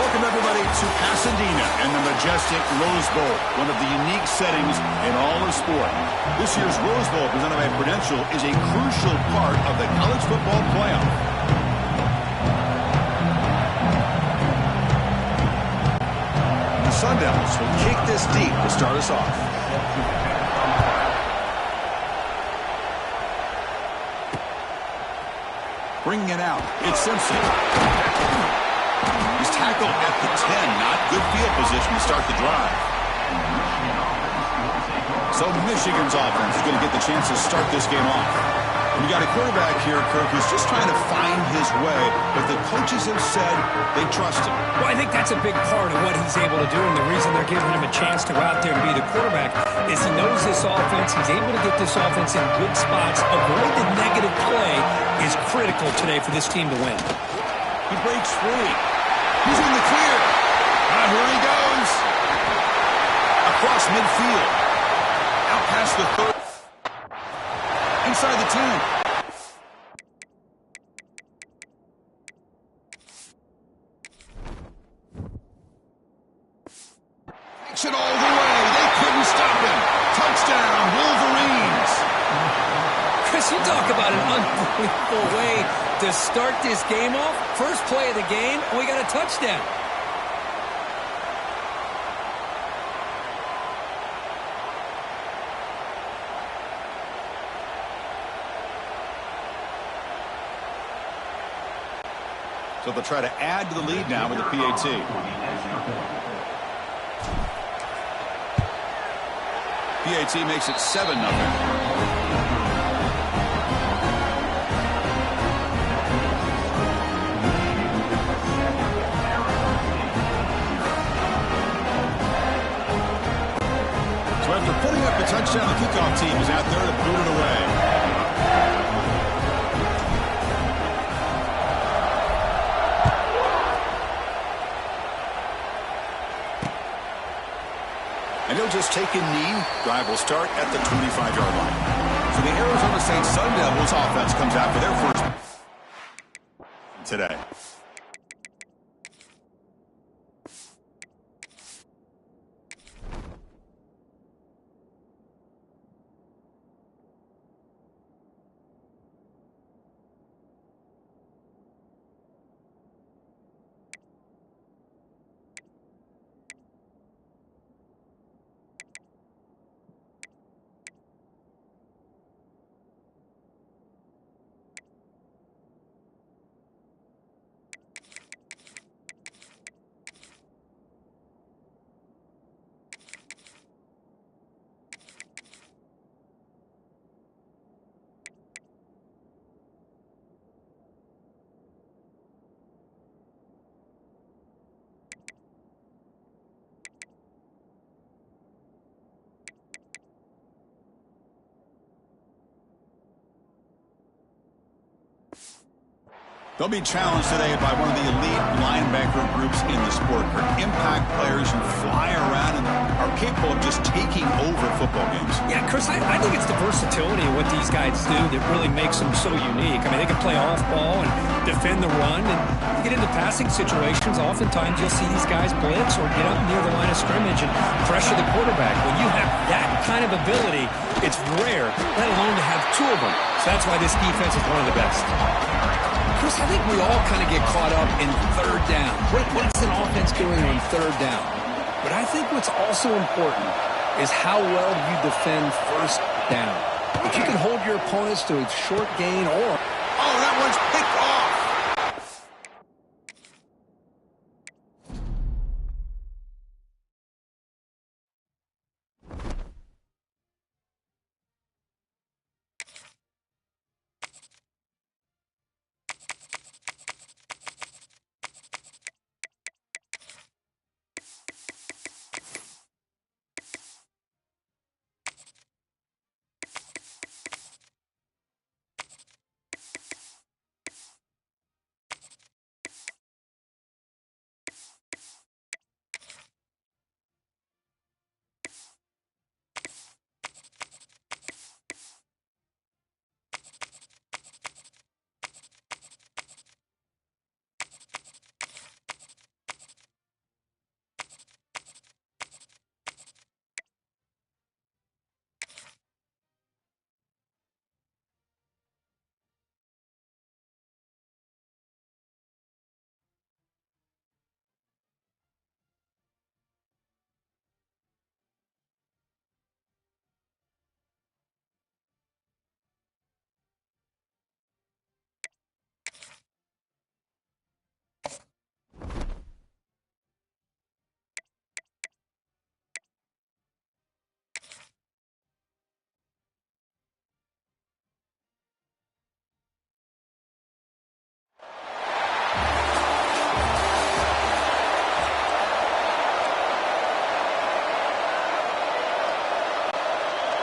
Welcome, everybody, to Pasadena and the majestic Rose Bowl, one of the unique settings in all of sport. This year's Rose Bowl, presented by Prudential, is a crucial part of the college football playoff. The Sun Devils will kick this deep to start us off. Bringing it out, it's Simpson. He's tackled at the 10. Not good field position to start the drive. So Michigan's offense is going to get the chance to start this game off. We got a quarterback here, Kirk, who's just trying to find his way, but the coaches have said they trust him. Well, I think that's a big part of what he's able to do, and the reason they're giving him a chance to go out there and be the quarterback is he knows this offense. He's able to get this offense in good spots. Avoid the negative play is critical today for this team to win. He breaks free. He's in the clear. Here he goes. Across midfield. Out past the 30. Inside the 10. Takes it all the way. They couldn't stop him. Touchdown, Wolverines. Chris, you talk about an unbelievable way to start this game off. First play of the game, and we got a touchdown. So they'll try to add to the lead now with the PAT. PAT makes it 7-0. After putting up the touchdown, the kickoff team is out there to boot it away. And he'll just take a knee. Drive will start at the 25-yard line. So the Arizona State Sun Devils offense comes out for their first today. They'll be challenged today by one of the elite linebacker groups in the sport. Impact players who fly around and are capable of just taking over football games. Yeah, Chris, I think it's the versatility of what these guys do that really makes them so unique. I mean, they can play off ball and defend the run, and get into passing situations. Oftentimes, you'll see these guys blitz or get up near the line of scrimmage and pressure the quarterback. When you have that kind of ability, it's rare, let alone to have two of them. So that's why this defense is one of the best. Chris, I think we all kind of get caught up in third down. What's an offense doing on third down? But I think what's also important is how well you defend first down. If you can hold your opponents to a short gain or... Oh, that one's picked off.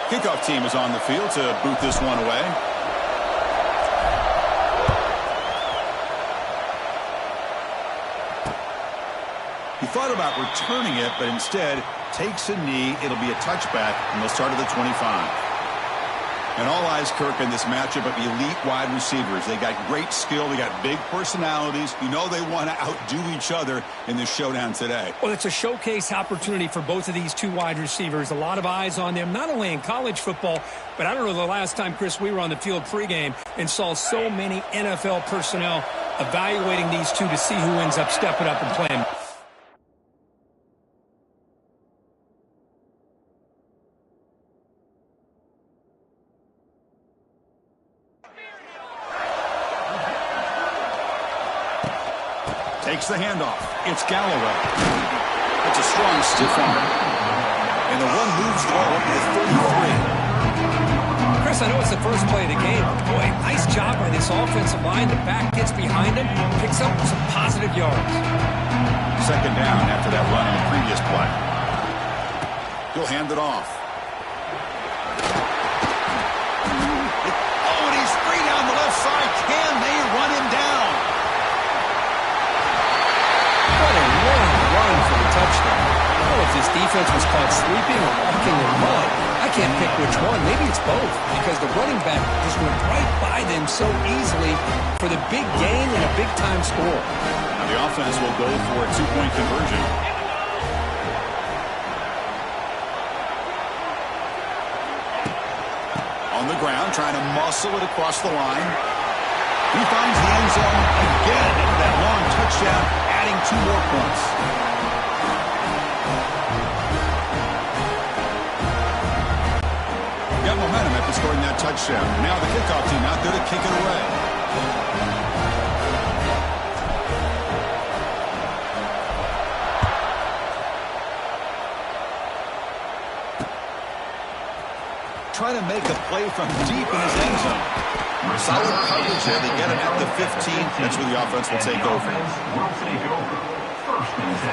Kickoff team is on the field to boot this one away. He thought about returning it, but instead takes a knee. It'll be a touchback, and they'll start at the 25. And all eyes, Kirk, in this matchup of elite wide receivers. They got great skill. They got big personalities. You know they want to outdo each other in this showdown today. Well, it's a showcase opportunity for both of these two wide receivers. A lot of eyes on them, not only in college football, but I don't know the last time, Chris, we were on the field pregame and saw so many NFL personnel evaluating these two to see who ends up stepping up and playing. Takes the handoff. It's Galloway. It's a strong stiff arm. And the run moves the ball up to the 33. Chris, I know it's the first play of the game. Boy, nice job by this offensive line. The back gets behind him, picks up some positive yards. Second down after that run on the previous play. He'll hand it off. Oh, and he's free down the left side. Can they run him down? What a long run for the touchdown. I don't know if this defense was caught sleeping or walking in mud. I can't pick which one. Maybe it's both, because the running back just went right by them so easily for the big gain and a big-time score. Now the offense will go for a two-point conversion. On the ground, trying to muscle it across the line. He finds the end zone again after that long touchdown, adding 2 more points. Got momentum after scoring that touchdown. Now the kickoff team out there to kick it away. Trying to make a play from deep in his end zone. Solid coverage there. They get him at the 15. That's where the offense will take over.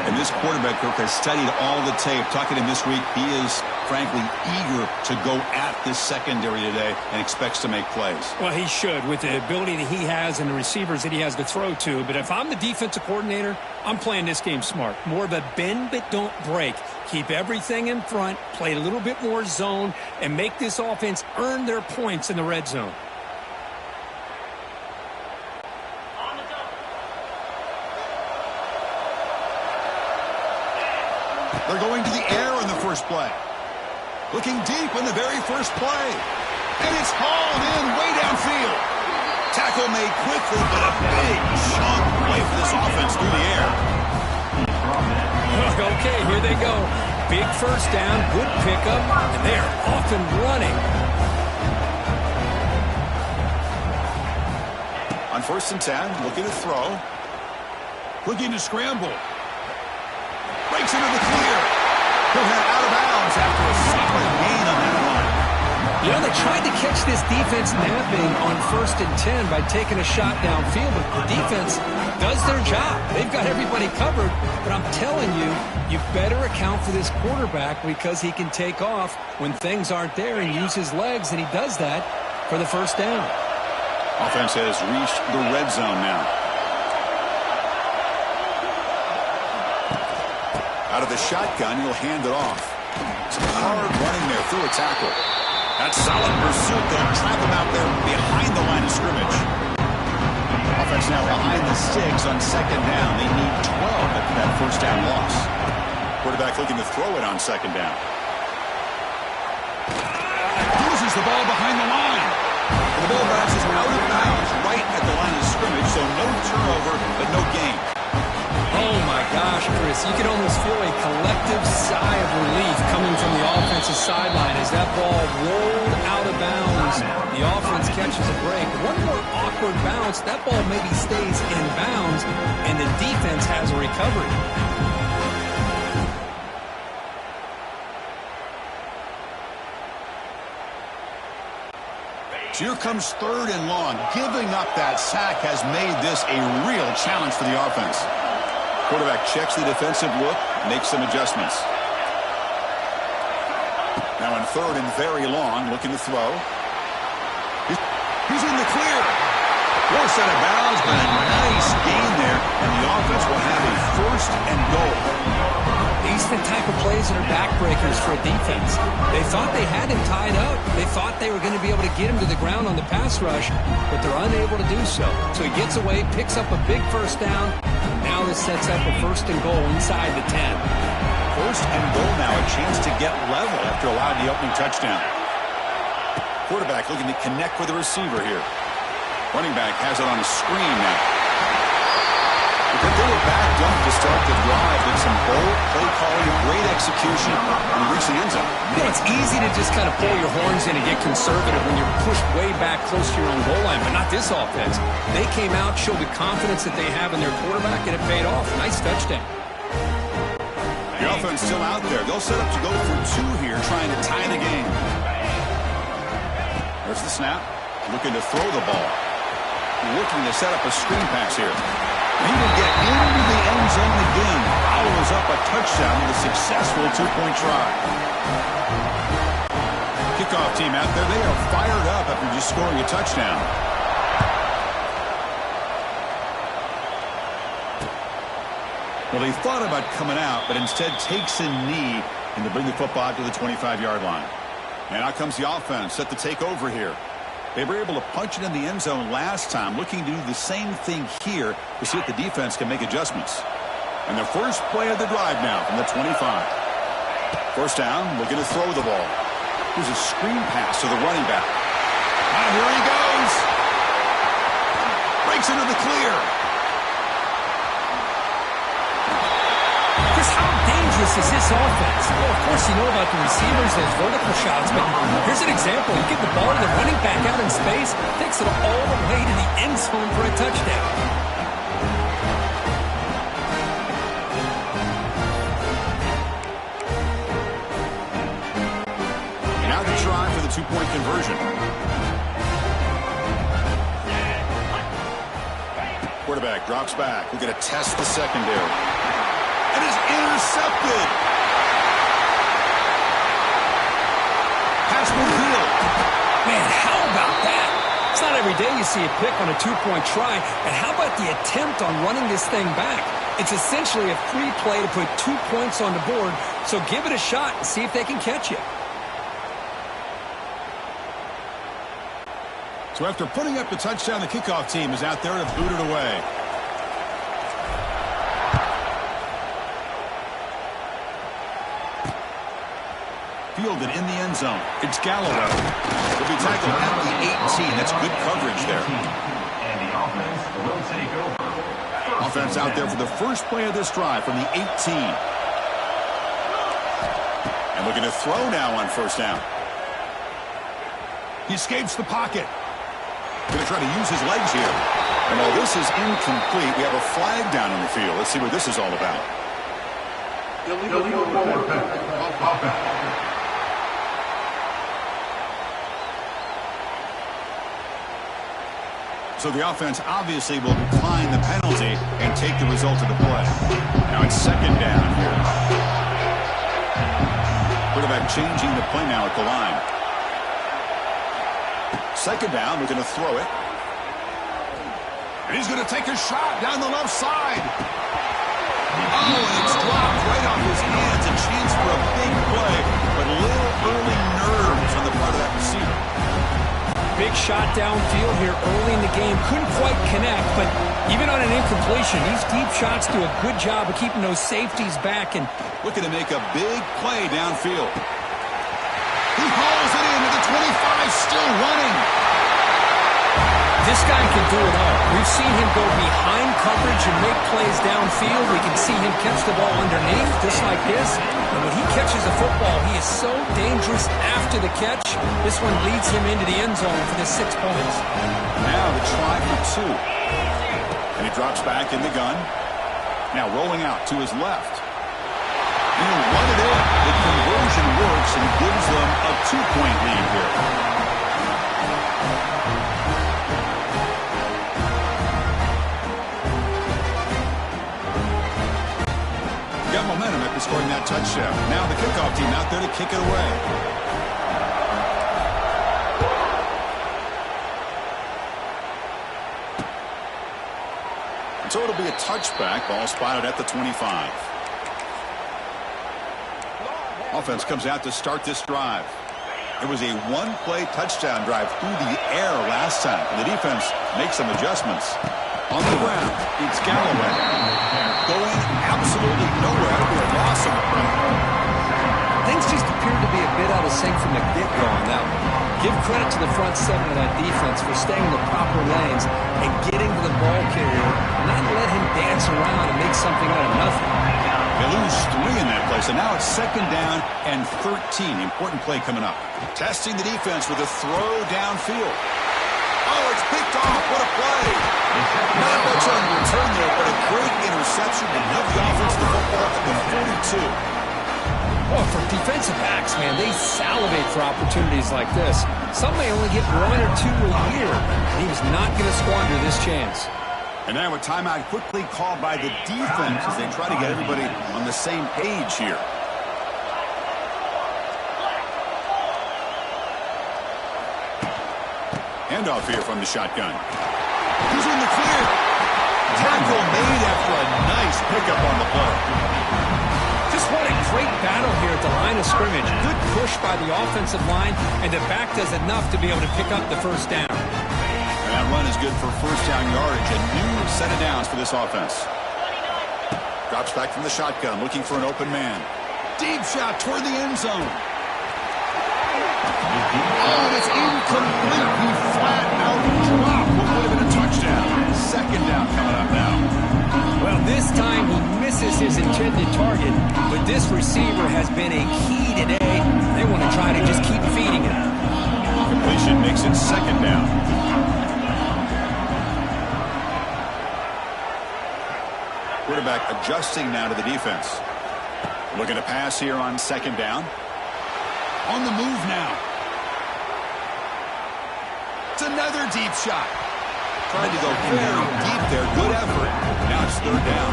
And this quarterback, Kirk, has studied all the tape. Talking to him this week, he is, frankly, eager to go at this secondary today and expects to make plays. Well, he should, with the ability that he has and the receivers that he has to throw to. But if I'm the defensive coordinator, I'm playing this game smart. More of a bend but don't break. Keep everything in front, play a little bit more zone, and make this offense earn their points in the red zone. They're going to the air in the first play. Looking deep in the very first play. And it's hauled in way downfield. Tackle made quickly, but a big chunk play for this offense through the air. Okay, here they go. Big first down, good pickup, and they're off and running. On 1st and 10, looking to throw. Looking to scramble. Breaks into the clear. He'll head out of bounds after a solid gain on that run. You know, they tried to catch this defense napping on 1st and 10 by taking a shot downfield, but the defense does their job. They've got everybody covered, but I'm telling you, you better account for this quarterback because he can take off when things aren't there and use his legs, and he does that for the first down. Offense has reached the red zone now. Out of the shotgun, he'll hand it off. Some hard running there through a tackle. That's solid pursuit. They'll trap him out there behind the line of scrimmage. Offense now behind the sticks on 2nd down. They need 12 after that first down loss. Quarterback looking to throw it on 2nd down. Loses the ball behind the line. And the ball bounces out of bounds right at the line of scrimmage, so no turnover, but no gain. Oh, my gosh, Chris. You can almost feel a collective sigh of relief coming from the offensive sideline as that ball rolled out of bounds. The offense catches a break. One more awkward bounce. That ball maybe stays in bounds, and the defense has a recovery. So here comes 3rd and long. Giving up that sack has made this a real challenge for the offense. Quarterback checks the defensive look, makes some adjustments. Now Now on 3rd and very long, looking to throw. He's in the clear. Forced out of bounds, but a nice gain there, and the offense will have a 1st and goal. These are the type of plays that are backbreakers for a defense. They thought they had him tied up. They thought they were going to be able to get him to the ground on the pass rush, but they're unable to do so. So he gets away, picks up a big 1st down. Now this sets up a 1st and goal inside the 10. 1st and goal now, a chance to get level after allowing the opening touchdown. Quarterback looking to connect with the receiver here. Running back has it on a screen now. But they were backed up to start the drive. Did some bold play calling, great execution, and reached the end zone. You know, it's easy to just kind of pull your horns in and get conservative when you're pushed way back close to your own goal line, but not this offense. They came out, showed the confidence that they have in their quarterback, and it paid off. Nice touchdown. The offense still out there. They'll set up to go for 2 here, trying to tie the game. There's the snap. Looking to throw the ball. Looking to set up a screen pass here. He will get into the end zone again. Follows up a touchdown with a successful 2-point try. Kickoff team out there. They are fired up after just scoring a touchdown. Well, they thought about coming out, but instead takes a knee and to bring the football out to the 25-yard line. And out comes the offense set to take over here. They were able to punch it in the end zone last time, looking to do the same thing here to see if the defense can make adjustments. And the first play of the drive now from the 25. 1st down, looking to throw the ball. Here's a screen pass to the running back. Here he goes. Breaks into the clear. How dangerous is this offense? Well, of course, you know about the receivers, those vertical shots, but here's an example. You get the ball to the running back out in space, takes it all the way to the end zone for a touchdown. Now the try for the 2-point conversion. Quarterback drops back. We're going to test the secondary. It is intercepted. Pass midfield. Man, how about that? It's not every day you see a pick on a 2-point try. And how about the attempt on running this thing back? It's essentially a free play to put 2 points on the board. So give it a shot and see if they can catch you. So after putting up the touchdown, the kickoff team is out there to boot it away. Fielded in the end zone. It's Galloway. Will be tackled at the 18. That's good coverage there. And the offense will take over. Offense out there for the first play of this drive from the 18. And looking to throw now on 1st down. He escapes the pocket. Going to try to use his legs here. And while this is incomplete, we have a flag down on the field. Let's see what this is all about. Illegal forward offense. So the offense obviously will decline the penalty and take the result of the play. Now it's 2nd down here. Quarterback changing the play now at the line. 2nd down, we're going to throw it. And he's going to take a shot down the left side. Oh, and it's dropped right off his hands. A chance for a big play, but a little early nerves on the part of that receiver. Big shot downfield here early in the game. Couldn't quite connect, but even on an incompletion, these deep shots do a good job of keeping those safeties back. And looking to make a big play downfield. He hauls it in to the 25, still running. This guy can do it all. We've seen him go behind coverage and make plays downfield. We can see him catch the ball underneath, just like this. And when he catches a football, he is so dangerous after the catch. This one leads him into the end zone for the 6 points. Now the try for 2. And he drops back in the gun. Now rolling out to his left. He'll run it in. The conversion works and gives them a 2-point lead here. Got momentum after scoring that touchdown. Now the kickoff team out there to kick it away. So it'll be a touchback. Ball spotted at the 25. Offense comes out to start this drive. It was a one-play touchdown drive through the air last time. And the defense makes some adjustments. On the ground, it's Galloway. Going absolutely nowhere. It'll be a loss of the play. Things just appear to be a bit out of sync from the get-go on that one. Give credit to the front seven of that defense for staying in the proper lanes and getting to the ball carrier, not let him dance around and make something out of nothing. They lose 3 in that play, so now it's 2nd down and 13. Important play coming up. Testing the defense with a throw downfield. Oh, it's picked off. What a play. Not much on the return there, but a great interception to help the offense to the football at the 42. Well, for defensive backs, man, they salivate for opportunities like this. Some may only get 1 or 2 a year, and he was not going to squander this chance. And now a timeout quickly called by the defense as they try to get everybody on the same page here. Handoff here from the shotgun. He's in the clear. Tackle made after a nice pickup on the play. Just what a great battle here at the line of scrimmage. Good push by the offensive line, and the back does enough to be able to pick up the first down. And that run is good for first down yardage. A new set of downs for this offense. Drops back from the shotgun, looking for an open man. Deep shot toward the end zone. Oh, and it's incomplete. He flat out dropped what would have been a touchdown. 2nd down coming up now. Well, this time he misses his intended target, but this receiver has been a key today. They want to try to just keep feeding him. Completion makes it 2nd down. Quarterback adjusting now to the defense. Looking to pass here on 2nd down. On the move now. It's another deep shot. Trying to go very deep there. Good effort. Now it's 3rd down.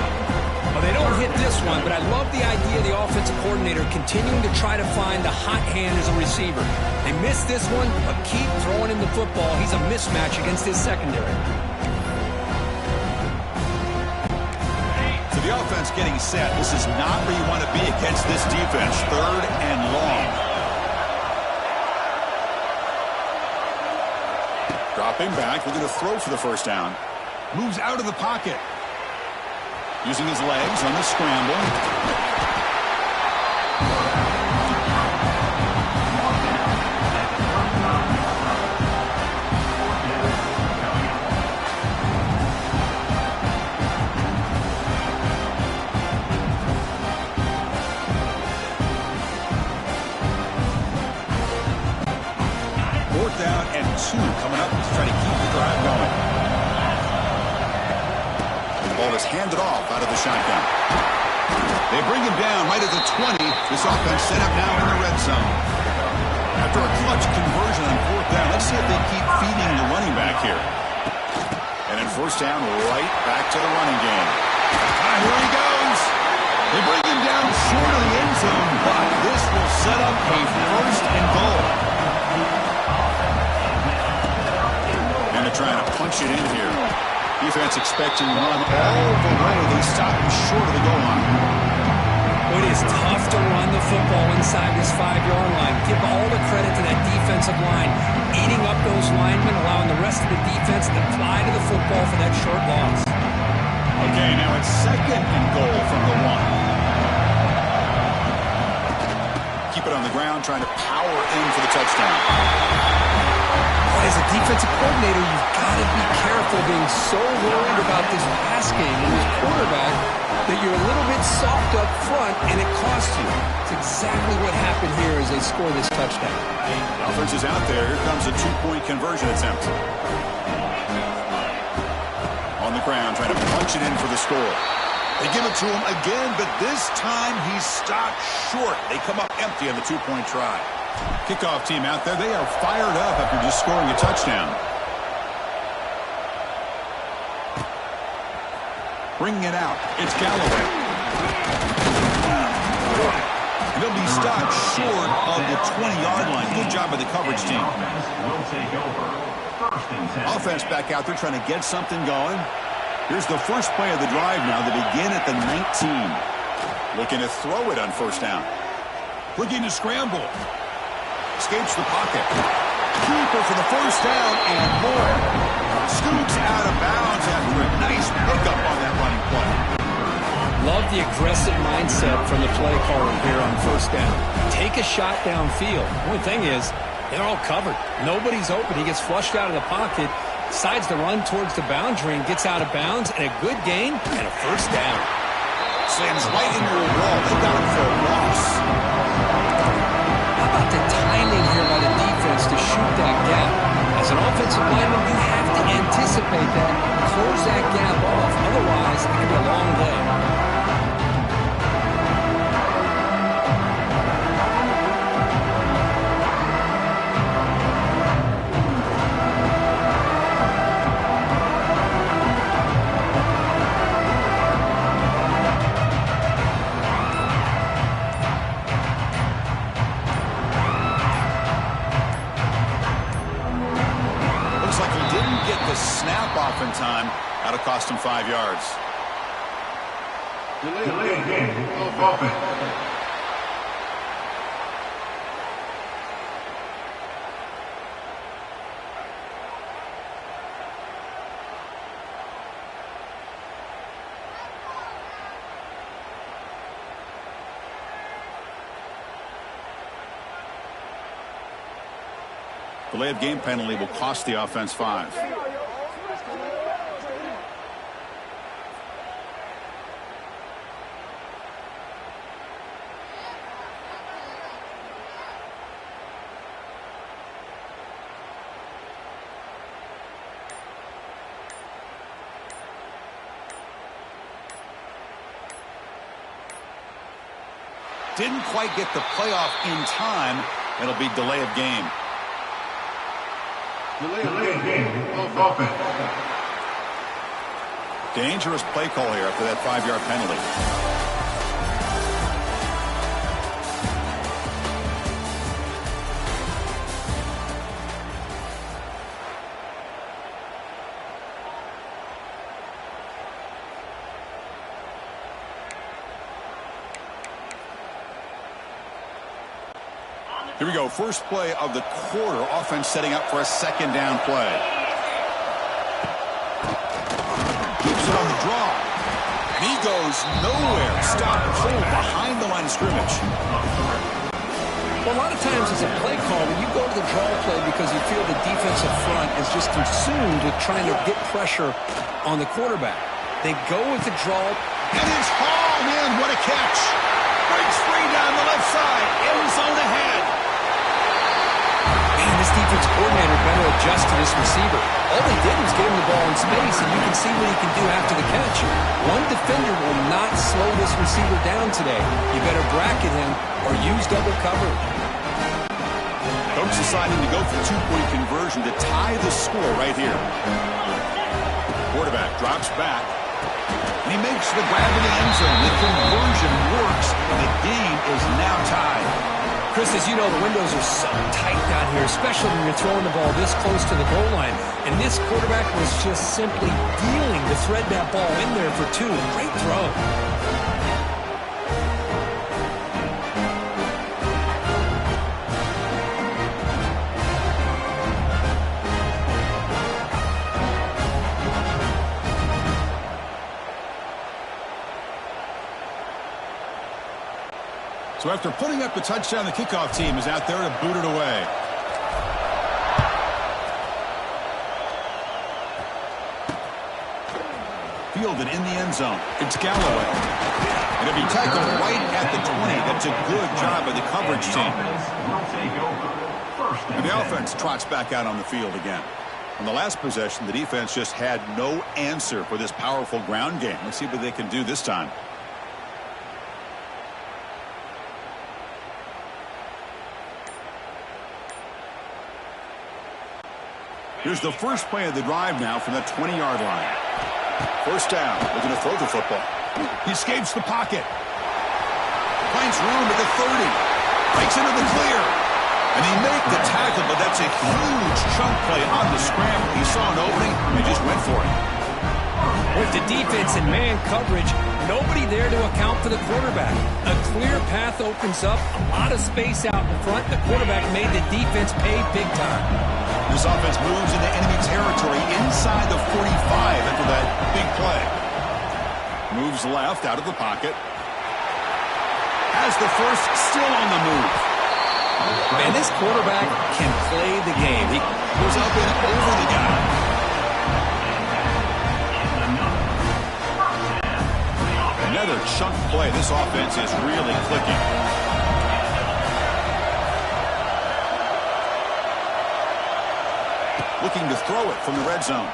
Well, they don't hit this one, but I love the idea of the offensive coordinator continuing to try to find the hot hand as a receiver. They missed this one, but keep throwing him the football. He's a mismatch against his secondary. So the offense getting set. This is not where you want to be against this defense. 3rd and long. Dropping back, looking to throw for the first down. Moves out of the pocket. Using his legs on the scramble. Down and 2 coming up to try to keep the drive going. The ball is handed off out of the shotgun. They bring him down right at the 20. This offense set up now in the red zone. After a clutch conversion on 4th down, let's see if they keep feeding the running back here. And then 1st down, right back to the running game. Here he goes. They bring him down short of the end zone, but this will set up a 1st and goal. And they're trying to punch it in here. Defense expecting to run all the way. They stop him short of the goal line. It is tough to run the football inside this 5-yard line. Give all the credit to that defensive line, eating up those linemen, allowing the rest of the defense to fly to the football for that short loss. Okay, now it's 2nd and goal from the 1. Keep it on the ground, trying to power in for the touchdown. As a defensive coordinator, you've got to be careful being so worried about this pass game and this quarterback that you're a little bit soft up front and it costs you. It's exactly what happened here as they score this touchdown. Offense is out there. Here comes a 2-point conversion attempt. On the ground, trying to punch it in for the score. They give it to him again, but this time he's stopped short. They come up empty on the 2-point try. Kickoff team out there. They are fired up after just scoring a touchdown. Bringing it out. It's Galloway. And they'll be stopped short of the 20-yard line. Good job by the coverage team. Will take over. 1st and 10. Offense back out there trying to get something going. Here's the first play of the drive now. They begin at the 19. Looking to throw it on first down. Looking to scramble. Escapes the pocket. Keeper for the first down and more. Scoots out of bounds after a nice pickup on that running play. Love the aggressive mindset from the play caller here on first down. Take a shot downfield. The only thing is, they're all covered. Nobody's open. He gets flushed out of the pocket, decides to run towards the boundary and gets out of bounds, and a good gain and a first down. Slams right into a wall. They got him for a loss. How about the timing here by the defense to shoot that gap? As an offensive lineman, you have to anticipate that, close that gap off. Otherwise, it could be a long day. In time, that'll cost him 5 yards. Delayed game of offense. Delay of game penalty will cost the offense 5. Didn't quite get the playoff in time. It'll be delay of game. Delay of game of offense. Dangerous play call here after that 5-yard penalty. Here we go. First play of the quarter. Offense setting up for a second down play. Keeps it on the draw. And he goes nowhere. Stop cold behind the line of scrimmage. Well, a lot of times as a play caller, you go to the draw play because you feel the defensive front is just consumed with trying to get pressure on the quarterback. They go with the draw. And it's hauled in. What a catch. Breaks free down the left side. End zone ahead. Man, this defense coordinator better adjust to this receiver. All they did was get him the ball in space, and you can see what he can do after the catch. One defender will not slow this receiver down today. You better bracket him or use double coverage. Coach deciding to go for the two-point conversion to tie the score right here. Quarterback drops back. And he makes the grab in the end zone. The conversion works. The game is now tied. Chris, as you know, the windows are so tight down here, especially when you're throwing the ball this close to the goal line. And this quarterback was just simply dealing to thread that ball in there for 2. Great throw. So after putting up the touchdown, the kickoff team is out there to boot it away. Fielded in the end zone. It's Galloway. It'll be tackled right at the 20. That's a good job by the coverage team. And the offense trots back out on the field again. On the last possession, the defense just had no answer for this powerful ground game. Let's see what they can do this time. Here's the first play of the drive now from the 20-yard line. First down, looking to throw the football. He escapes the pocket. Finds room at the 30. Breaks into the clear. And he made the tackle, but that's a huge chunk play on the scramble. He saw an opening and just went for it. With the defense in man coverage, nobody there to account for the quarterback. A clear path opens up, a lot of space out in front. The quarterback made the defense pay big time. This offense moves into enemy territory inside the 45 after that big play. Moves left out of the pocket. Has the first, still on the move. Man, this quarterback can play the game. He goes up and over the guy. Another chunk play. This offense is really clicking. Looking to throw it from the red zone.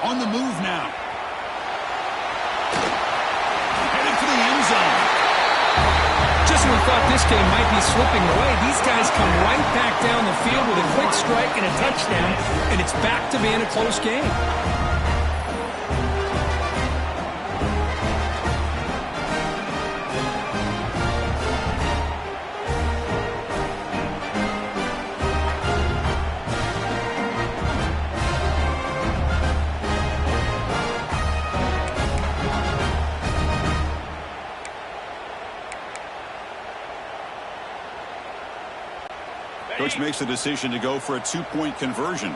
On the move now. Headed for the end zone. Just when we thought this game might be slipping away, these guys come right back down the field with a quick strike and a touchdown, and it's back to being a close game. Coach makes the decision to go for a two-point conversion.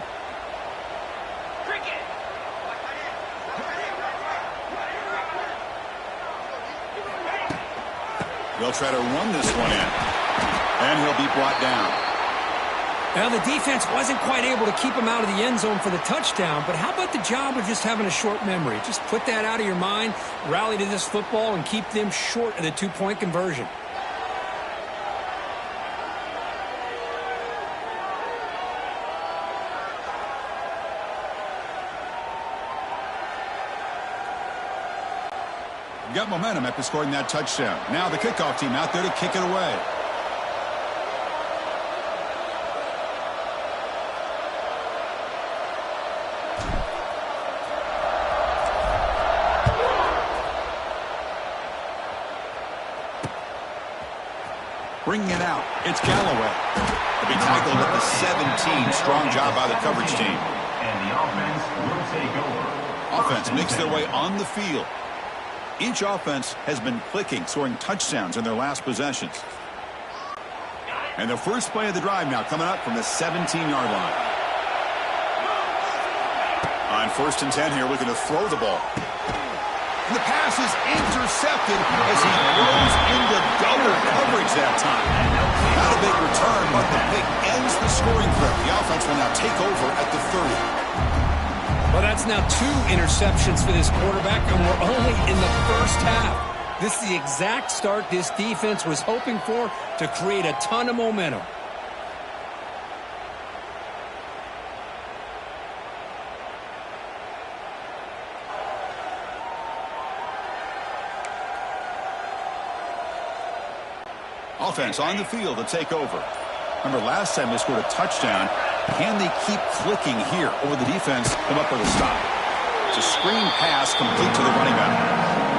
They'll try to run this one in. And he'll be brought down. Now, the defense wasn't quite able to keep him out of the end zone for the touchdown, but how about the job of just having a short memory? Just put that out of your mind, rally to this football, and keep them short of the two-point conversion. Got momentum after scoring that touchdown. Now the kickoff team out there to kick it away. Bringing it out. It's Galloway. He'll be tackled at the 17. Strong job by the coverage team. And the offense will take over. Offense makes their way on the field. Each offense has been clicking, scoring touchdowns in their last possessions. And the first play of the drive now coming up from the 17-yard line. On 1st and 10 here, looking to throw the ball. The pass is intercepted as he throws into double coverage that time. Not a big return, but the pick ends the scoring threat. The offense will now take over at the 30. Well, that's now 2 interceptions for this quarterback, and we're only in the first half. This is the exact start this defense was hoping for to create a ton of momentum. Offense on the field to take over. Remember, last time they scored a touchdown. Can they keep clicking here? Or the defense come up with a stop? It's a screen pass complete to the running back.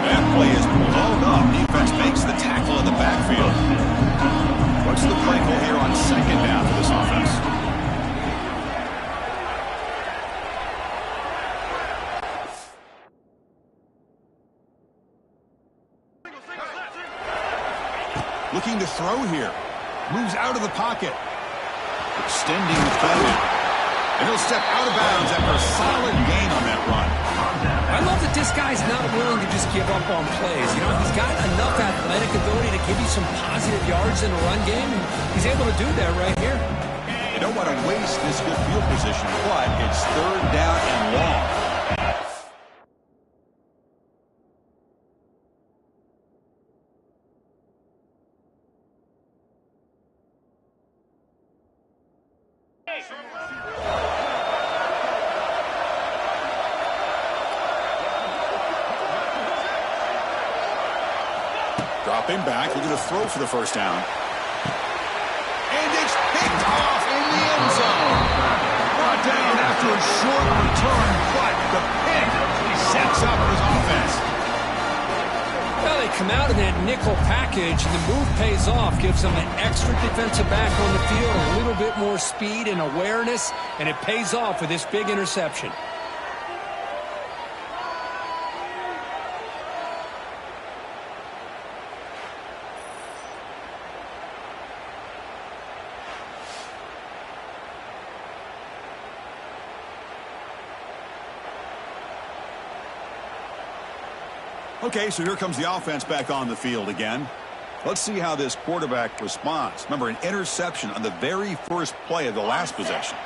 That play is blown up. Defense makes the tackle in the backfield. What's the play call here on 2nd down for this offense? Looking to throw here. Moves out of the pocket. Extending the play. And he'll step out of bounds after a solid gain on that run. I love that this guy's not willing to just give up on plays. You know, he's got enough athletic ability to give you some positive yards in the run game, and he's able to do that right here. You don't want to waste this good field position, but it's 3rd down and long. Dropping back, looking to throw for the first down. And it's picked off in the end zone. Brought down after a short return, but the pick sets up his offense. Well, they come out in that nickel package, and the move pays off, gives them an extra defensive back on the field, a little bit more speed and awareness, and it pays off with this big interception. Okay, so here comes the offense back on the field again. Let's see how this quarterback responds. Remember, an interception on the very first play of the last possession.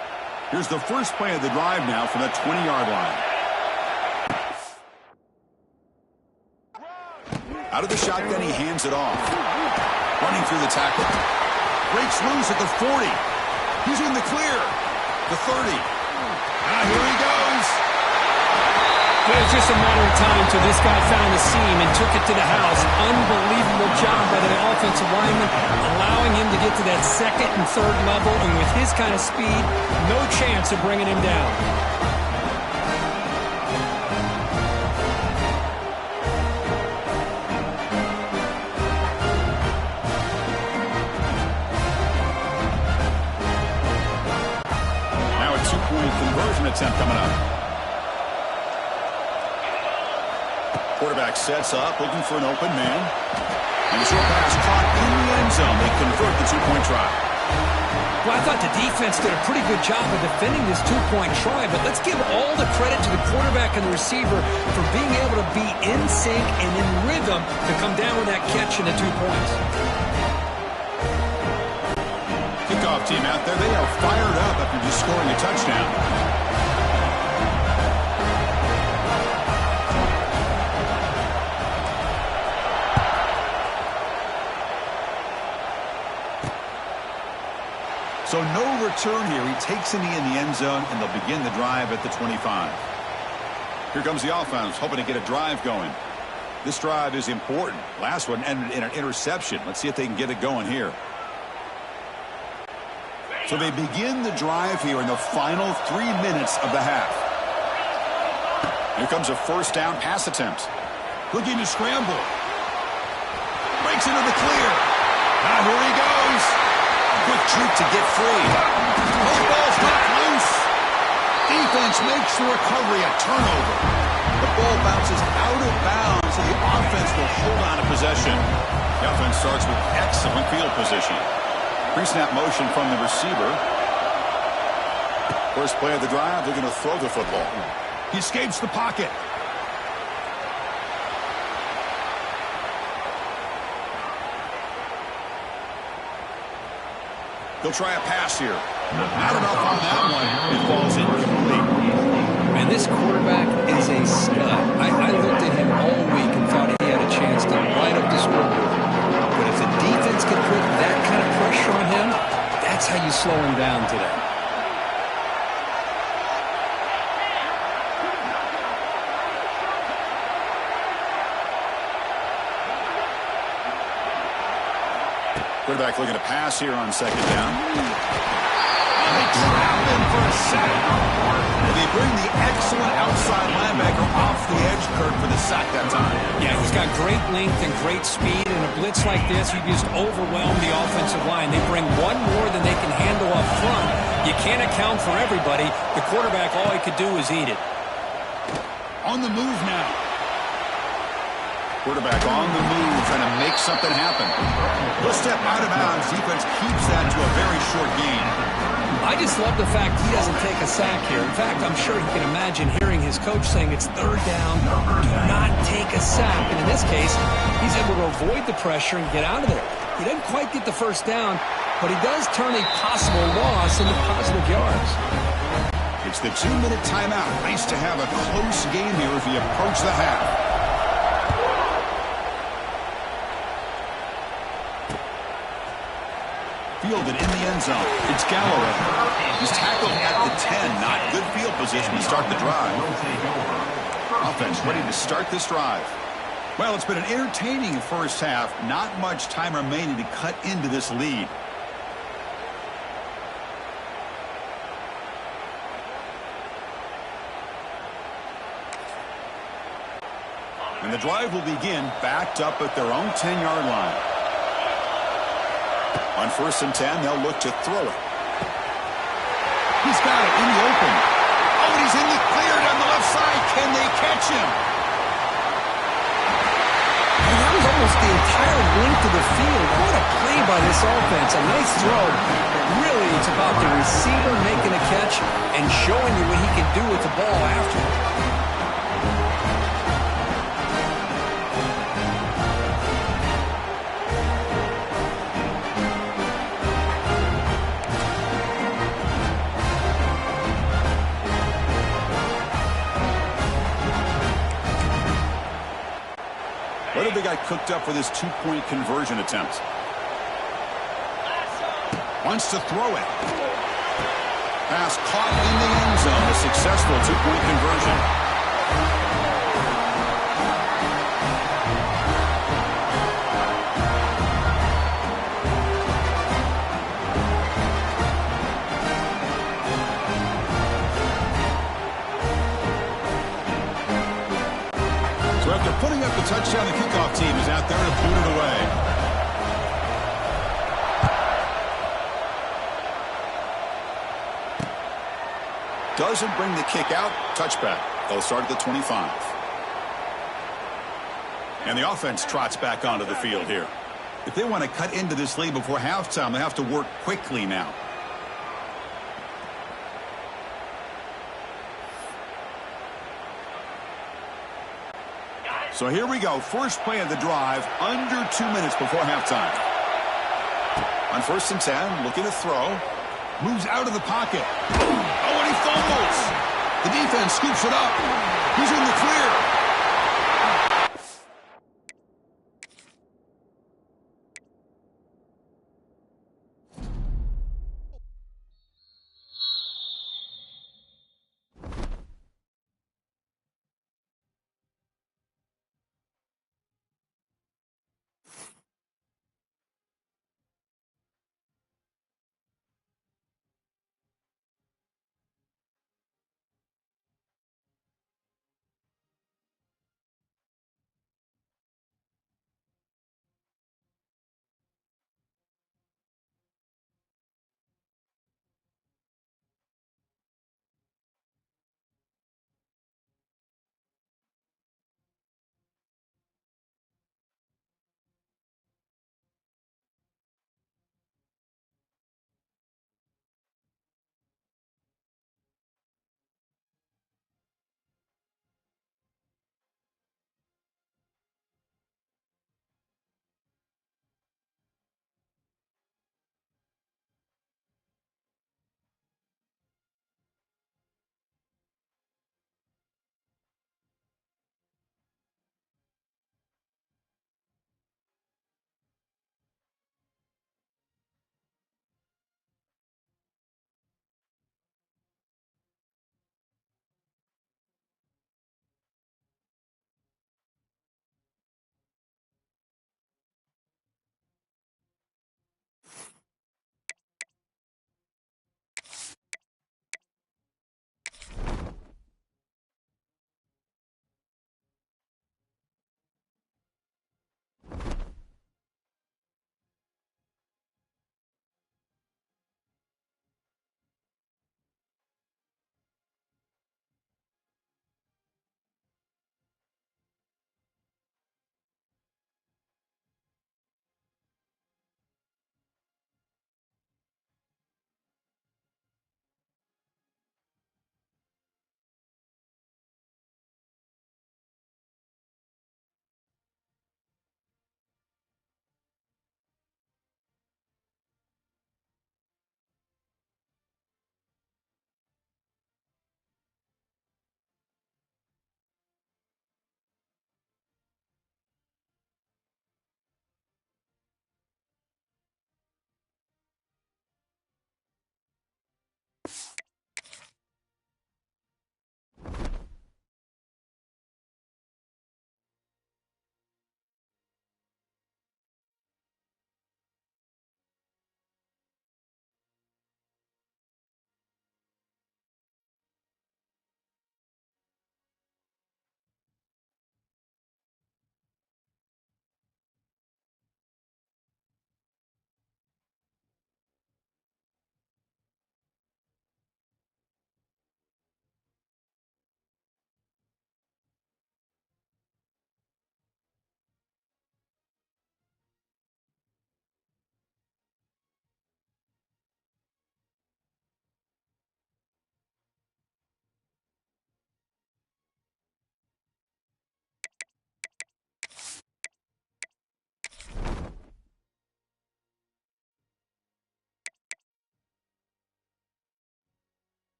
Here's the first play of the drive now from the 20-yard line. Out of the shotgun, he hands it off. Running through the tackle. Breaks loose at the 40. He's in the clear. The 30. Here he goes. It was just a matter of time until this guy found the seam and took it to the house. Unbelievable job by the offensive lineman, allowing him to get to that second and third level, and with his kind of speed, no chance of bringing him down. Now a two-point conversion attempt coming up. Quarterback sets up, looking for an open man. And the short pass caught in the end zone. They convert the two-point try. Well, I thought the defense did a pretty good job of defending this two-point try, but let's give all the credit to the quarterback and the receiver for being able to be in sync and in rhythm to come down with that catch and the 2 points. Kickoff team out there. They are fired up after just scoring a touchdown. So no return here. He takes in the end zone, and they'll begin the drive at the 25. Here comes the offense, hoping to get a drive going. This drive is important. Last one ended in an interception. Let's see if they can get it going here. So they begin the drive here in the final 3 minutes of the half. Here comes a first down pass attempt. Looking to scramble. Breaks into the clear. Here he goes. Quick juke to get free. Both balls knocked loose. Defense makes the recovery a turnover. The ball bounces out of bounds, so the offense will hold on to possession. The offense starts with excellent field position. Pre-snap motion from the receiver. First play of the drive, they're going to throw the football. He escapes the pocket. They'll try a pass here. Not enough on that one. It falls incomplete. And this quarterback is a stud. I looked at him all week and thought he had a chance to light up the scoreboard. But if the defense can put that kind of pressure on him, that's how you slow him down today. Quarterback looking to pass here on second down. And they trap him for a sack. And they bring the excellent outside linebacker off the edge, Kirk, for the sack that time. Yeah, he's got great length and great speed. In a blitz like this, you just overwhelm the offensive line. They bring one more than they can handle up front. You can't account for everybody. The quarterback, all he could do is eat it. On the move now. Quarterback on the move, trying to make something happen. He'll step out of bounds. Defense keeps that to a very short gain. I just love the fact he doesn't take a sack here. In fact, I'm sure he can imagine hearing his coach saying it's third down, do not take a sack. And in this case, he's able to avoid the pressure and get out of there. He doesn't quite get the first down, but he does turn a possible loss into positive yards. It's the 2-minute timeout. Nice to have a close game here as we approach the half. Fielded in the end zone. It's Galloway. He's tackled at the 10. Not good field position to start the drive. Offense ready to start this drive. Well, it's been an entertaining first half. Not much time remaining to cut into this lead. And the drive will begin backed up at their own 10-yard line. On 1st and 10, they'll look to throw it. He's got it in the open. Oh, and he's in the clear down the left side. Can they catch him? And that was almost the entire length of the field. What a play by this offense. A nice throw. But really, it's about the receiver making a catch and showing you what he can do with the ball after. cooked up for this two-point conversion attempt. Wants to throw it. Pass caught in the end zone. A successful two-point conversion. So after putting up the touchdown, the kickoff team is out there to boot it away. Doesn't bring the kick out. Touchback. They'll start at the 25. And the offense trots back onto the field here. If they want to cut into this lead before halftime, they have to work quickly now. So here we go. First play of the drive, under 2 minutes before halftime. On 1st and 10, looking to throw. Moves out of the pocket. Oh, and he fumbles. The defense scoops it up. He's in the clear.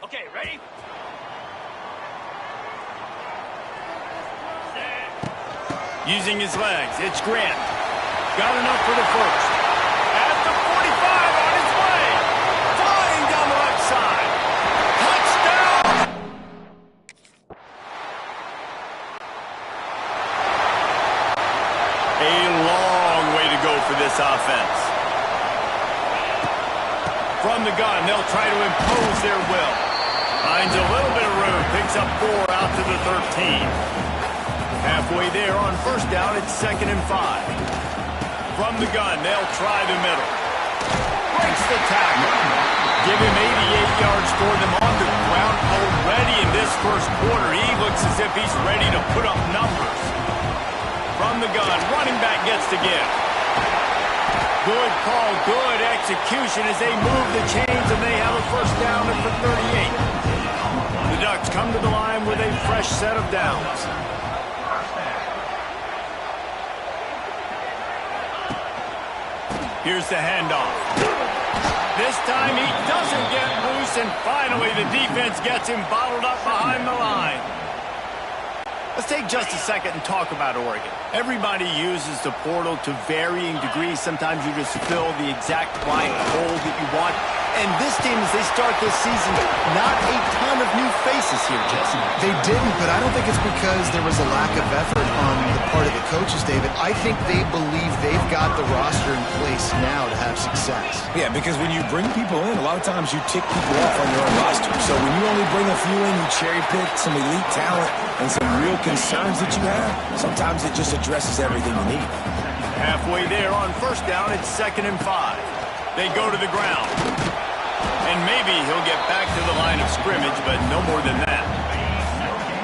Okay, ready? Using his legs, it's Grant. Got enough for the first. At the 45 on his way. Flying down the left side. Touchdown! A long way to go for this offense. From the gun, they'll try to impose their will. Finds a little bit of room. Picks up 4 out to the 13. Halfway there on first down, it's 2nd and 5. From the gun, they'll try the middle. Breaks the tackle. Give him 88 yards for them on the ground already in this first quarter. He looks as if he's ready to put up numbers. From the gun, running back gets to give. Good call, good execution as they move the chains, and they have a first down at the 38. The Ducks come to the line with a fresh set of downs. Here's the handoff. This time he doesn't get loose, and finally the defense gets him bottled up behind the line. Let's take just a second and talk about Oregon. Everybody uses the portal to varying degrees. Sometimes you just fill the exact right hole that you want. And this team, as they start this season, not a ton of new faces here, Jesse. They didn't, but I don't think it's because there was a lack of effort on the part of the coaches, David. I think they believe they've got the roster in place now to have success. Yeah, because when you bring people in, a lot of times you tick people off on your own roster. So when you only bring a few in, you cherry pick some elite talent and some real concerns that you have, sometimes it just addresses everything you need. Halfway there on first down, it's 2nd and 5. They go to the ground. And maybe he'll get back to the line of scrimmage, but no more than that.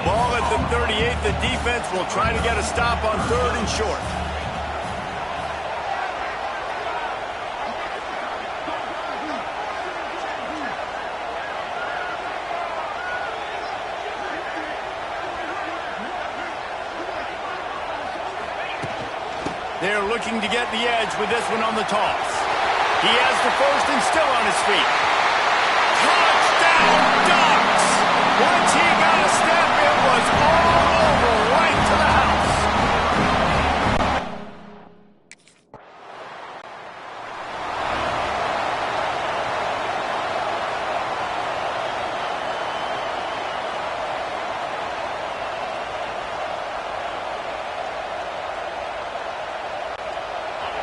Ball at the 38. The defense will try to get a stop on 3rd and short. They're looking to get the edge with this one on the toss. He has the first and still on his feet. Touchdown, Ducks! Once he got a step, it was all over right to the house.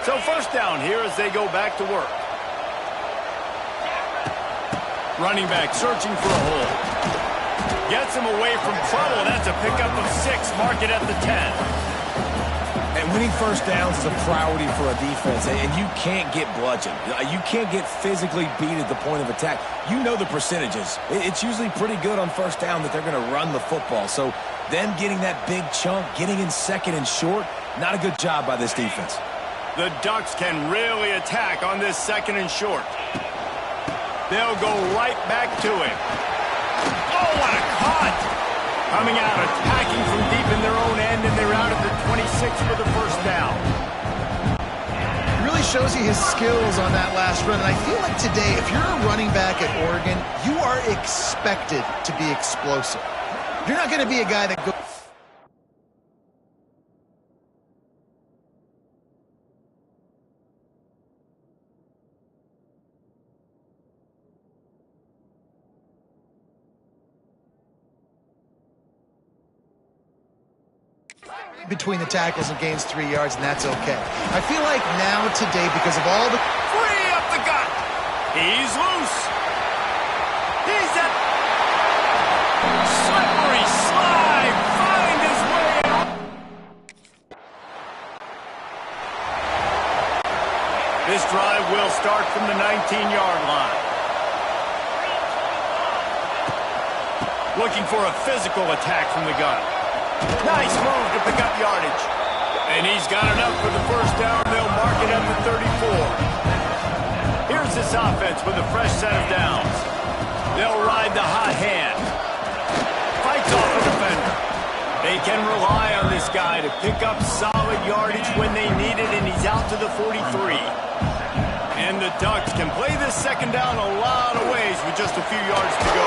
So first down here as they go back to work. Running back searching for a hole. Gets him away from trouble. That's a pickup of 6. Mark it at the 10. And winning first downs is a priority for a defense, and you can't get bludgeoned. You can't get physically beat at the point of attack. You know the percentages. It's usually pretty good on first down that they're going to run the football. So them getting that big chunk, getting in 2nd and short, not a good job by this defense. The Ducks can really attack on this 2nd and short. They'll go right back to him. Oh, what a cut! Coming out, attacking from deep in their own end, and they're out at the 26 for the first down. It really shows you his skills on that last run. And I feel like today, if you're a running back at Oregon, you are expected to be explosive. You're not going to be a guy that goes between the tackles and gains 3 yards, and that's okay. I feel like now today, because of all the... Free up the gut. He's loose. He's at... Slippery slide. Find his way out. This drive will start from the 19-yard line. Looking for a physical attack from the gun. Nice move to pick up yardage. And he's got enough for the first down. They'll mark it at the 34. Here's this offense with a fresh set of downs. They'll ride the hot hand. Fights off the defender. They can rely on this guy to pick up solid yardage when they need it, and he's out to the 43. And the Ducks can play this second down a lot of ways with just a few yards to go.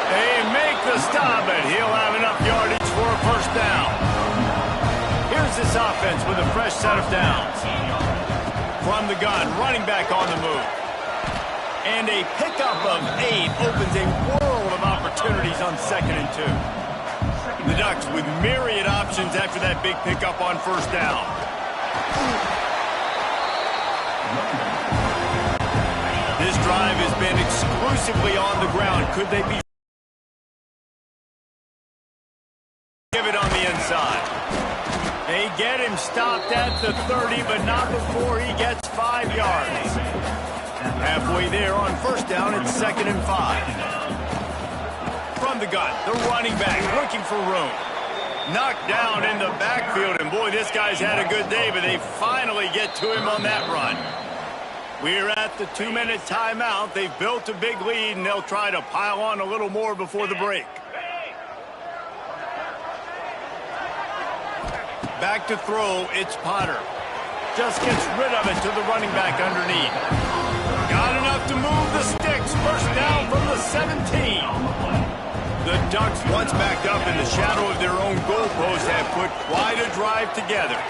They make the stop, and he'll have enough yardage for a first down. Here's this offense with a fresh set of downs. From the gun, running back on the move. And a pickup of 8 opens a world of opportunities on 2nd and 2. The Ducks with myriad options after that big pickup on first down. This drive has been exclusively on the ground. Could they be? Give it on the inside. They get him stopped at the 30, but not before he gets 5 yards. Halfway there on first down, it's 2nd and 5. From the gun, the running back looking for room. Knocked down in the backfield, and boy, this guy's had a good day, but they finally get to him on that run. We're at the 2-minute timeout. They've built a big lead, and they'll try to pile on a little more before the break. Back to throw, it's Potter. Just gets rid of it to the running back underneath. Got enough to move the sticks. First down from the 17. The Ducks, once backed up in the shadow of their own goalpost, have put quite a drive together.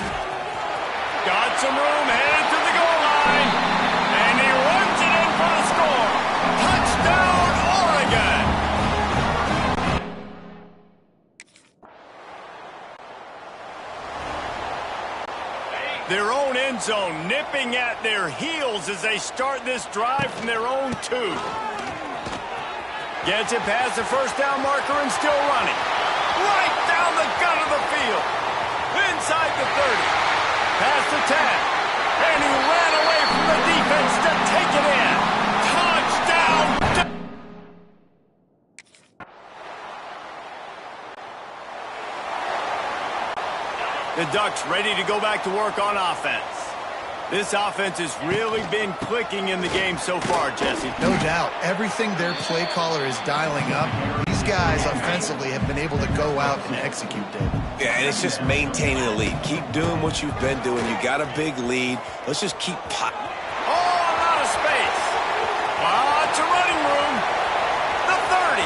Got some room, headed to the goal line. And he runs it in for the score. Touchdown, Oregon! Their own end zone nipping at their heels as they start this drive from their own 2. Gets it past the first down marker and still running. Right down the gut of the field. Inside the 30. Past the 10. And he ran away from the defense to take it in. Touchdown! The Ducks ready to go back to work on offense. This offense has really been clicking in the game so far, Jesse. No doubt. Everything their play caller is dialing up, these guys offensively have been able to go out and execute, David. Yeah, and it's just maintaining the lead. Keep doing what you've been doing. You got a big lead. Let's just keep potting. Oh, I'm out of space. Lots of running room. The 30.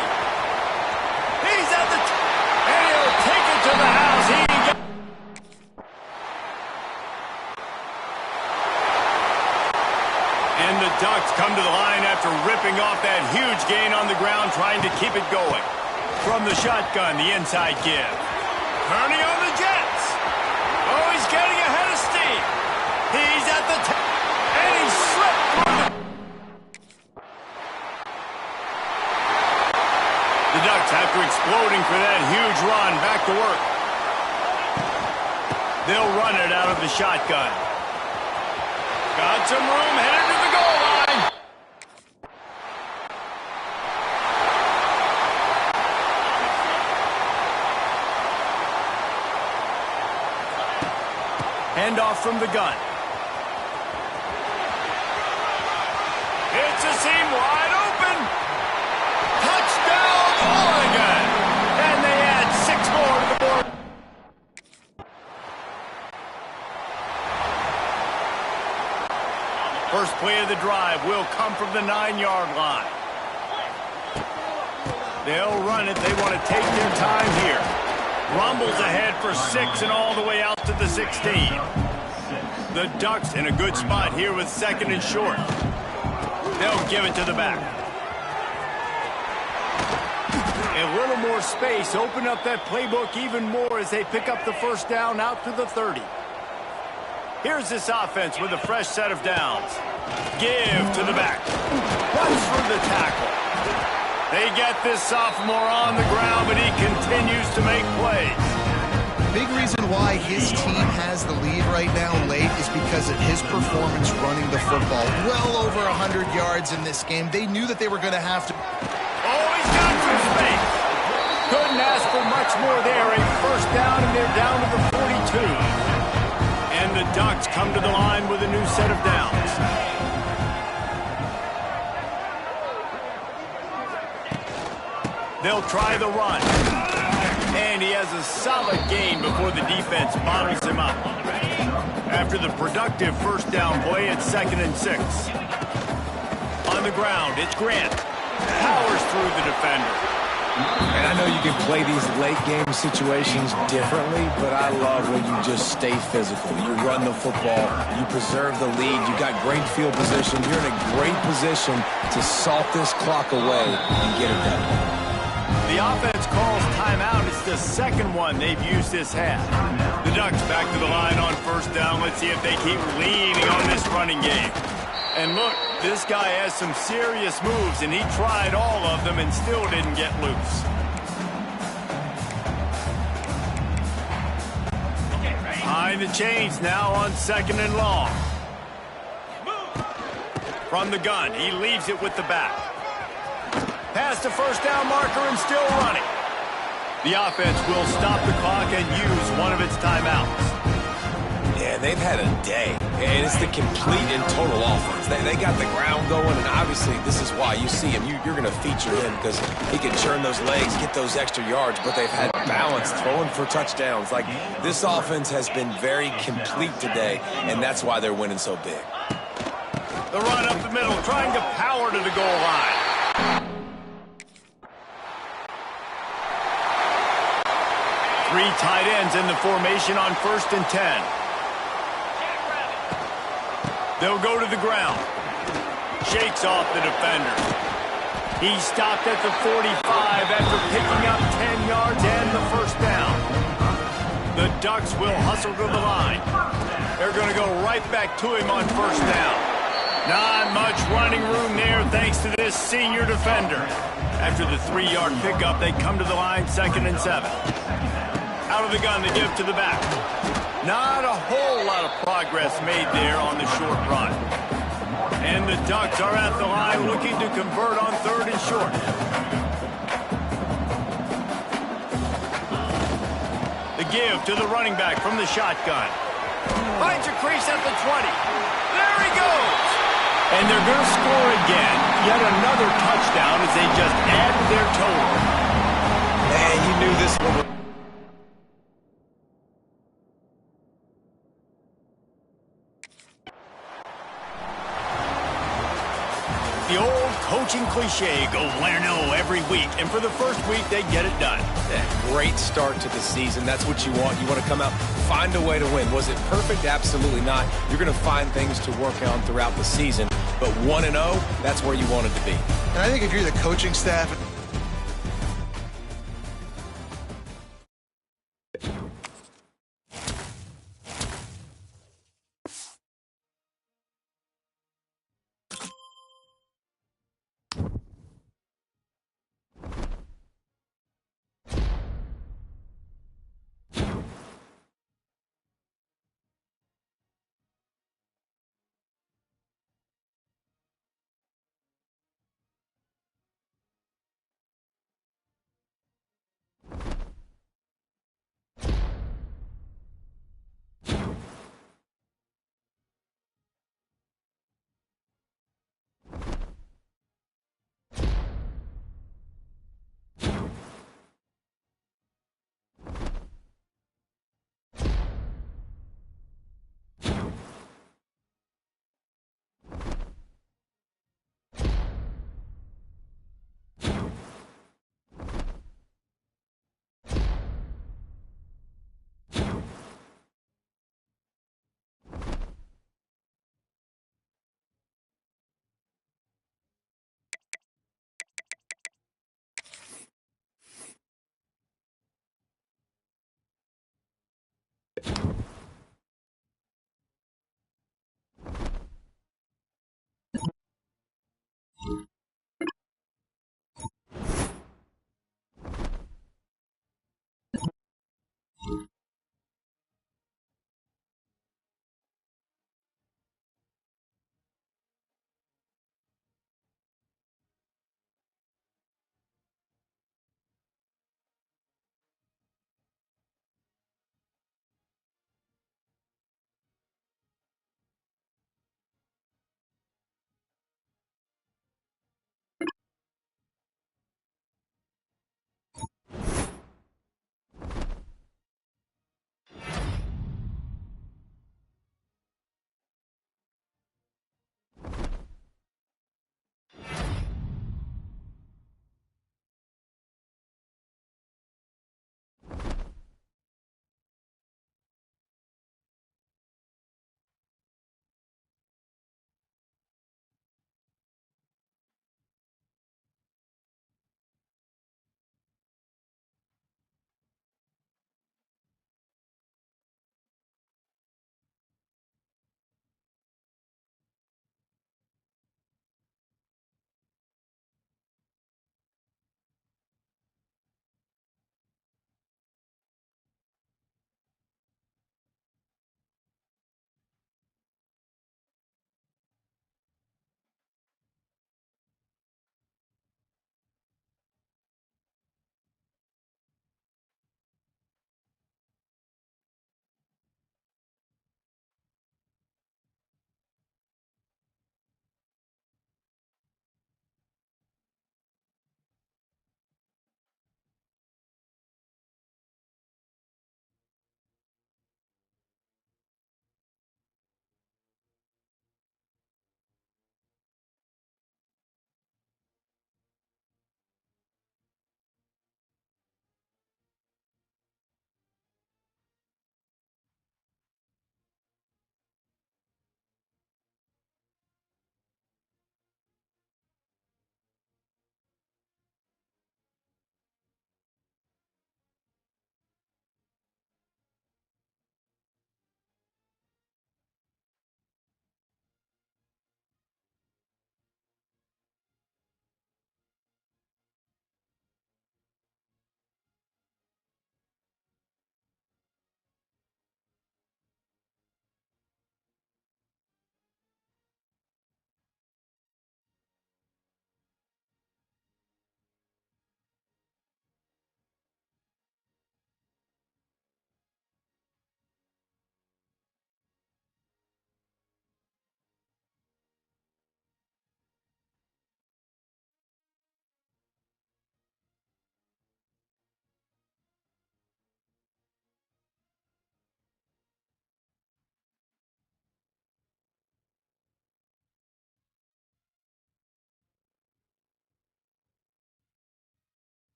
He's at the... and he'll take it to the house. He can get... And the Ducks come to the line after ripping off that huge gain on the ground, trying to keep it going. From the shotgun, the inside give. Turning on the Jets. Oh, he's getting ahead of steam. He's at the and he slipped through the Ducks, after exploding for that huge run, back to work. They'll run it out of the shotgun. Got some room, headed to the goal line. Handoff from the gun. It's a seam wide open. Touchdown, Oregon. And they add 6 more to the board. First play of the drive will come from the 9-yard line. They'll run it. They want to take their time here. Rumbles ahead for 6 and all the way out to the 16. The Ducks in a good spot here with 2nd and short. They'll give it to the back. A little more space. Open up that playbook even more as they pick up the first down out to the 30. Here's this offense with a fresh set of downs. Give to the back. Runs for the tackle. They get this sophomore on the ground, but he continues to make plays. Big reason why his team has the lead right now late is because of his performance running the football. Well over 100 yards in this game. They knew that they were going to have to... Oh, he's got some space. Couldn't ask for much more there. A first down, and they're down to the 42. And the Ducks come to the line with a new set of downs. They'll try the run. And he has a solid gain before the defense bottles him up. After the productive first down play, it's 2nd and 6. On the ground, it's Grant. Powers through the defender. And I know you can play these late-game situations differently, but I love when you just stay physical. You run the football. You preserve the lead. You got great field position. You're in a great position to salt this clock away and get it done. The offense calls timeout. It's the second one they've used this half. The Ducks back to the line on first down. Let's see if they keep leaning on this running game. And look, this guy has some serious moves, and he tried all of them and still didn't get loose. Behind the chains now on 2nd and long. From the gun, he leaves it with the back. Past the first down marker and still running. The offense will stop the clock and use one of its timeouts. Yeah, they've had a day, and it's the complete and total offense. They got the ground going, and obviously this is why you see him. You're going to feature him because he can churn those legs, get those extra yards, but they've had balance, throwing for touchdowns. Like, this offense has been very complete today, and that's why they're winning so big. The run up the middle, trying to power to the goal line. Three tight ends in the formation on 1st and 10. They'll go to the ground. Shakes off the defender. He stopped at the 45 after picking up 10 yards and the first down. The Ducks will hustle to the line. They're going to go right back to him on first down. Not much running room there thanks to this senior defender. After the 3-yard pickup, they come to the line 2nd and 7. Out of the gun, they give to the back. Not a whole lot of progress made there on the short run. And the Ducks are at the line looking to convert on 3rd and short. The give to the running back from the shotgun. Finds a crease at the 20. There he goes! And they're going to score again. Yet another touchdown as they just add to their total. Man, you knew this one would... The old coaching cliche, go win or no every week. And for the first week, they get it done. Yeah, great start to the season. That's what you want. You want to come out, find a way to win. Was it perfect? Absolutely not. You're going to find things to work on throughout the season. But 1-0, that's where you want it to be. And I think if you're the coaching staff...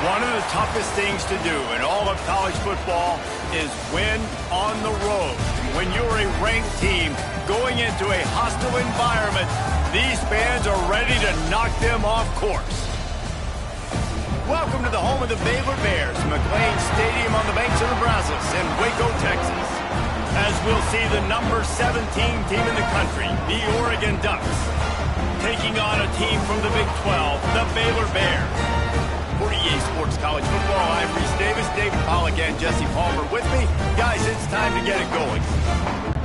One of the toughest things to do in all of college football is win on the road. When you're a ranked team going into a hostile environment, these fans are ready to knock them off course. Welcome to the home of the Baylor Bears, McLean Stadium on the banks of the Brazos in Waco, Texas. As we'll see the number 17 team in the country, the Oregon Ducks, taking on a team from the Big 12, the Baylor Bears. For EA Sports College Football, I'm Reese Davis, David Pollack, and Jesse Palmer with me. Guys, it's time to get it going.